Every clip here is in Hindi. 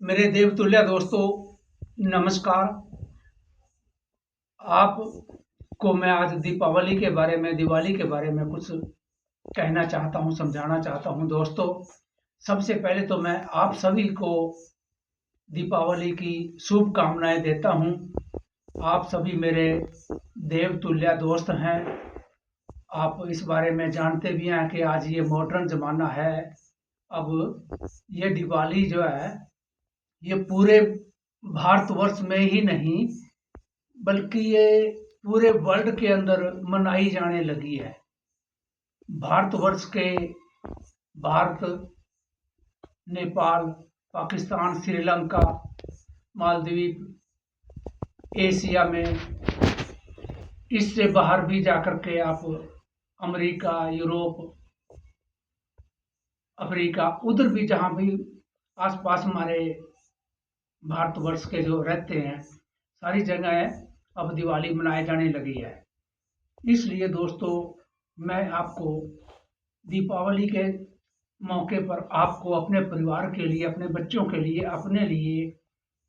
मेरे देवतुल्य दोस्तों, नमस्कार। आपको मैं आज दीपावली के बारे में, दिवाली के बारे में कुछ कहना चाहता हूँ, समझाना चाहता हूँ। दोस्तों, सबसे पहले तो मैं आप सभी को दीपावली की शुभकामनाएं देता हूँ। आप सभी मेरे देवतुल्य दोस्त हैं। आप इस बारे में जानते भी हैं कि आज ये मॉडर्न ज़माना है। अब ये दिवाली जो है, ये पूरे भारतवर्ष में ही नहीं बल्कि ये पूरे वर्ल्ड के अंदर मनाई जाने लगी है। भारतवर्ष के भारत, नेपाल, पाकिस्तान, श्रीलंका, मालदीव, एशिया में, इससे बाहर भी जाकर के आप अमेरिका, यूरोप, अफ्रीका, उधर भी जहाँ भी आसपास हमारे भारतवर्ष के जो रहते हैं, सारी जगह अब दिवाली मनाई जाने लगी है। इसलिए दोस्तों, मैं आपको दीपावली के मौके पर आपको अपने परिवार के लिए, अपने बच्चों के लिए, अपने लिए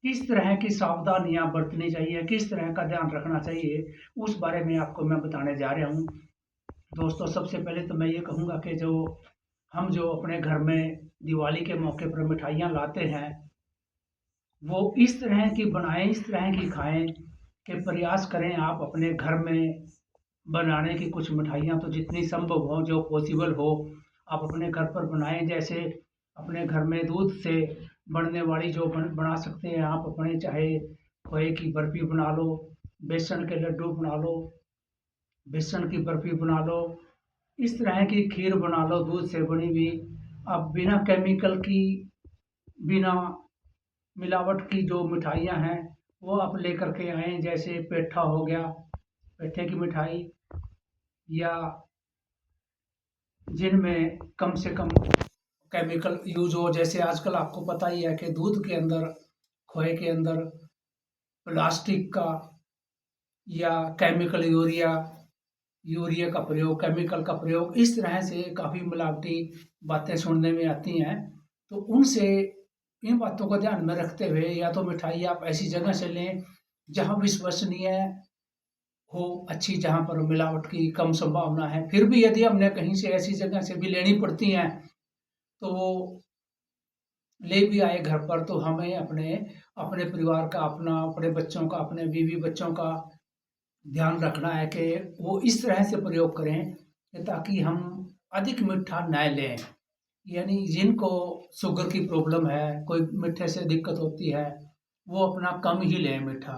किस तरह की सावधानियां बरतनी चाहिए, किस तरह का ध्यान रखना चाहिए, उस बारे में आपको मैं बताने जा रहा हूँ। दोस्तों, सबसे पहले तो मैं ये कहूँगा कि जो अपने घर में दिवाली के मौके पर मिठाइयाँ लाते हैं, वो इस तरह की बनाएं, इस तरह की खाएं कि प्रयास करें आप अपने घर में बनाने की कुछ मिठाइयाँ तो जितनी संभव हो, जो पॉसिबल हो, आप अपने घर पर बनाएं। जैसे अपने घर में दूध से बनने वाली जो बना सकते हैं आप अपने, चाहे खोए की बर्फी बना लो, बेसन के लड्डू बना लो, बेसन की बर्फी बना लो, इस तरह की खीर बना लो दूध से बनी हुई। आप बिना केमिकल की, बिना मिलावट की जो मिठाइयाँ हैं, वो आप लेकर के आएँ। जैसे पेठा हो गया, पेठे की मिठाई, या जिनमें कम से कम केमिकल यूज हो। जैसे आजकल आपको पता ही है कि दूध के अंदर, खोए के अंदर प्लास्टिक का या केमिकल यूरिया यूरिया का प्रयोग, केमिकल का प्रयोग, इस तरह से काफ़ी मिलावटी बातें सुनने में आती हैं। तो उनसे, इन बातों को ध्यान में रखते हुए या तो मिठाई आप ऐसी जगह से लें जहाँ विश्वसनीय हो, अच्छी, जहाँ पर मिलावट की कम संभावना है। फिर भी यदि हमने कहीं से ऐसी जगह से भी लेनी पड़ती हैं, तो वो ले भी आए घर पर, तो हमें अपने अपने परिवार का, अपने बच्चों का, अपने बीवी बच्चों का ध्यान रखना है कि वो इस तरह से प्रयोग करें कि ताकि हम अधिक मीठा न लें। यानी जिनको शुगर की प्रॉब्लम है, कोई मीठे से दिक्कत होती है, वो अपना कम ही लें मीठा।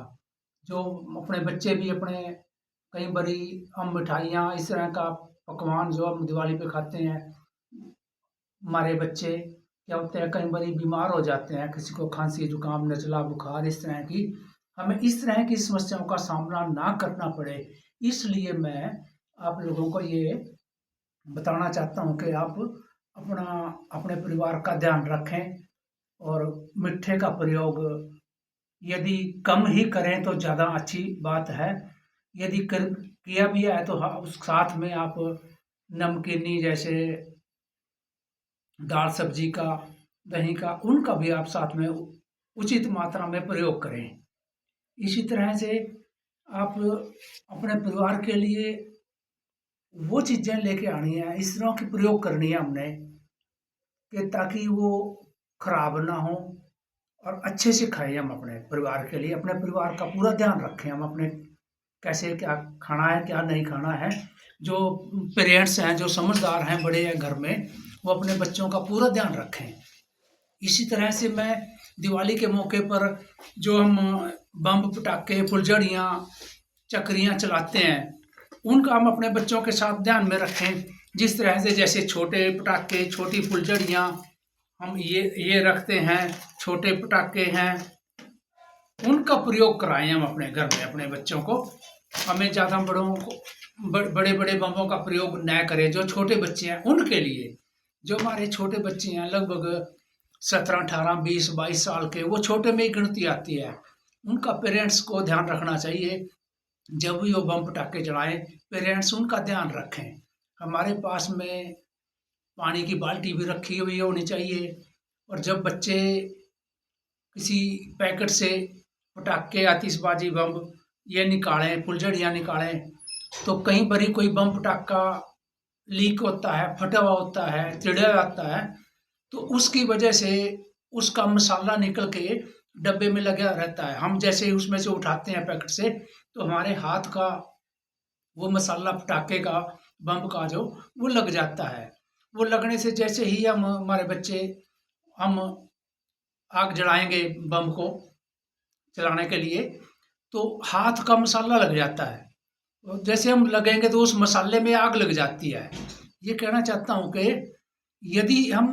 जो अपने बच्चे भी अपने, कई बारी हम मिठाइयाँ, इस तरह का पकवान जो हम दिवाली पे खाते हैं, हमारे बच्चे क्या होते हैं, कई बारी बीमार हो जाते हैं, किसी को खांसी, जुकाम, नज़ला, बुखार, इस तरह की, हमें इस तरह की समस्याओं का सामना ना करना पड़े। इसलिए मैं आप लोगों को ये बताना चाहता हूँ कि आप अपना, अपने परिवार का ध्यान रखें और मीठे का प्रयोग यदि कम ही करें तो ज़्यादा अच्छी बात है। यदि किया भी है तो उस साथ में आप नमकीनी, जैसे दाल सब्जी का, दही का, उनका भी आप साथ में उचित मात्रा में प्रयोग करें। इसी तरह से आप अपने परिवार के लिए वो चीज़ें लेके आनी है, इस तरह की प्रयोग करनी है हमने कि ताकि वो खराब ना हो और अच्छे से खाएं हम अपने परिवार के लिए। अपने परिवार का पूरा ध्यान रखें हम अपने, कैसे क्या खाना है, क्या नहीं खाना है। जो पेरेंट्स हैं, जो समझदार हैं, बड़े हैं घर में, वो अपने बच्चों का पूरा ध्यान रखें। इसी तरह से मैं दिवाली के मौके पर जो हम बम, पटाखे, फुलझड़ियाँ, चक्रियाँ चलाते हैं, उनका हम अपने बच्चों के साथ ध्यान में रखें। जिस तरह से, जैसे छोटे पटाखे, छोटी फुलझड़ियाँ हम ये रखते हैं, छोटे पटाखे हैं, उनका प्रयोग कराएं हम अपने घर में अपने बच्चों को। हमें ज़्यादा बड़ों को, बड़े बड़े बमों का प्रयोग न करें। जो छोटे बच्चे हैं उनके लिए, जो हमारे छोटे बच्चे हैं लगभग 17, 18, 20, 22 साल के, वो छोटे में ही गिनती आती है, उनका पेरेंट्स को ध्यान रखना चाहिए। जब भी वो बम पटाखे चलाएं, पेरेंट्स उनका ध्यान रखें। हमारे पास में पानी की बाल्टी भी रखी हुई होनी चाहिए। और जब बच्चे किसी पैकेट से पटाखे, आतिशबाजी, बम ये निकालें, फुलझड़ियाँ निकालें, तो कहीं बारी कोई बम पटाखा लीक होता है, फटा हुआ होता है, चिढ़ा जाता है, तो उसकी वजह से उसका मसाला निकल के डब्बे में लगा रहता है। हम जैसे ही उसमें से उठाते हैं पैकेट से, तो हमारे हाथ का वो मसाला पटाखे का, बम का जो, वो लग जाता है। वो लगने से जैसे ही हमारे बच्चे, हम आग जलाएंगे बम को चलाने के लिए, तो हाथ का मसाला लग जाता है। और जैसे हम लगेंगे तो उस मसाले में आग लग जाती है। ये कहना चाहता हूँ कि यदि हम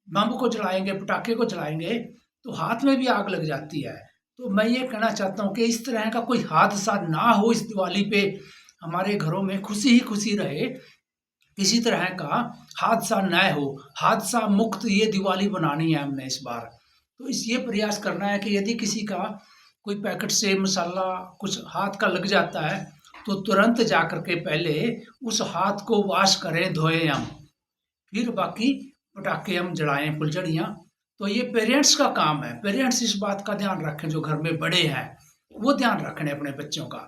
बम को जलाएंगे, पटाखे को जलाएंगे, तो हाथ में भी आग लग जाती है। तो मैं ये कहना चाहता हूँ कि इस तरह का कोई हादसा ना हो इस दिवाली पे, हमारे घरों में खुशी ही खुशी रहे, किसी तरह का हादसा न हो, हादसा मुक्त ये दिवाली बनानी है हमने इस बार। तो इस ये प्रयास करना है कि यदि किसी का कोई पैकेट से मसाला कुछ हाथ का लग जाता है, तो तुरंत जा कर के पहले उस हाथ को वॉश करें, धोएं हम, फिर बाकी पटाखे हम जलाएं, फुलझड़ियाँ। तो ये पेरेंट्स का काम है, पेरेंट्स इस बात का ध्यान रखें, जो घर में बड़े हैं वो ध्यान रखें अपने बच्चों का,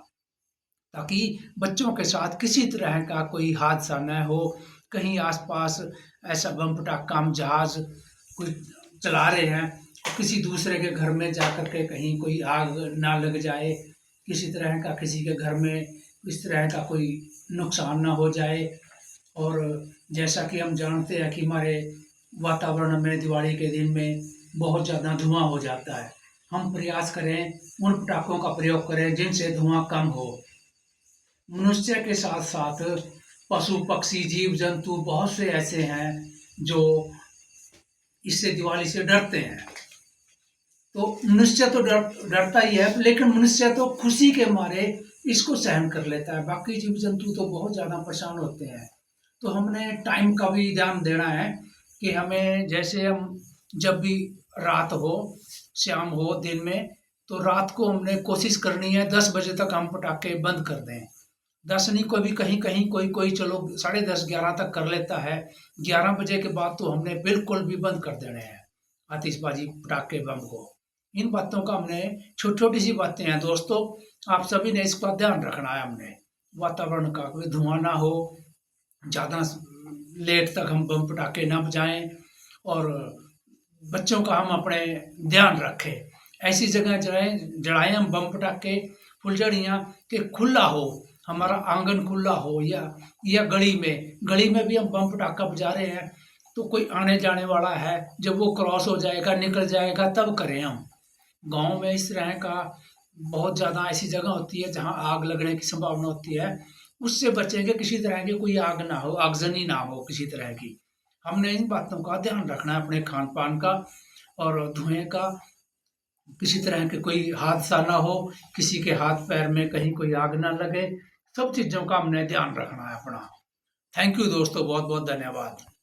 ताकि बच्चों के साथ किसी तरह का कोई हादसा न हो। कहीं आसपास ऐसा बम पटाखा, हम जहाज कोई चला रहे हैं, किसी दूसरे के घर में जा कर के कहीं कोई आग ना लग जाए, किसी तरह का किसी के घर में इस तरह का कोई नुकसान ना हो जाए। और जैसा कि हम जानते हैं कि हमारे वातावरण में दिवाली के दिन में बहुत ज़्यादा धुआं हो जाता है। हम प्रयास करें उन पटाखों का प्रयोग करें जिनसे धुआं कम हो। मनुष्य के साथ साथ पशु पक्षी जीव जंतु बहुत से ऐसे हैं जो इससे, दिवाली से डरते हैं। तो मनुष्य तो डरता ही है, लेकिन मनुष्य तो खुशी के मारे इसको सहन कर लेता है, बाकी जीव जंतु तो बहुत ज़्यादा परेशान होते हैं। तो हमने टाइम का भी ध्यान देना है कि हमें, जैसे हम जब भी रात हो, शाम हो, दिन में, तो रात को हमने कोशिश करनी है 10 बजे तक हम पटाखे बंद कर दें। 10 नहीं, कोई भी कहीं-कहीं कोई चलो 10:30 11 तक कर लेता है। 11 बजे के बाद तो हमने बिल्कुल भी बंद कर देने हैं आतिशबाजी, पटाखे, बम को। इन बातों का हमने, छोटी-छोटी सी बातें हैं दोस्तों, आप सभी ने इसका ध्यान रखना है हमने। वातावरण का कोई धुआं ना हो, ज़्यादा लेट तक हम बम पटाखे ना बजाएँ, और बच्चों का हम अपने ध्यान रखें। ऐसी जगह जलाएँ हम बम पटाखे, फुलझड़ियाँ कि खुला हो, हमारा आंगन खुला हो, या गली में भी हम बम पटाखा बजा रहे हैं, तो कोई आने जाने वाला है, जब वो क्रॉस हो जाएगा, निकल जाएगा, तब करें हम। गाँव में इस तरह का बहुत ज़्यादा ऐसी जगह होती है जहाँ आग लगने की संभावना होती है, उससे बचेंगे, किसी तरह की कोई आग ना हो, आगजनी ना हो किसी तरह की। हमने इन बातों का ध्यान रखना है, अपने खान-पान का और धुएँ का, किसी तरह के कोई हादसा ना हो, किसी के हाथ पैर में कहीं कोई आग ना लगे, सब चीज़ों का हमने ध्यान रखना है अपना। थैंक यू दोस्तों, बहुत बहुत धन्यवाद।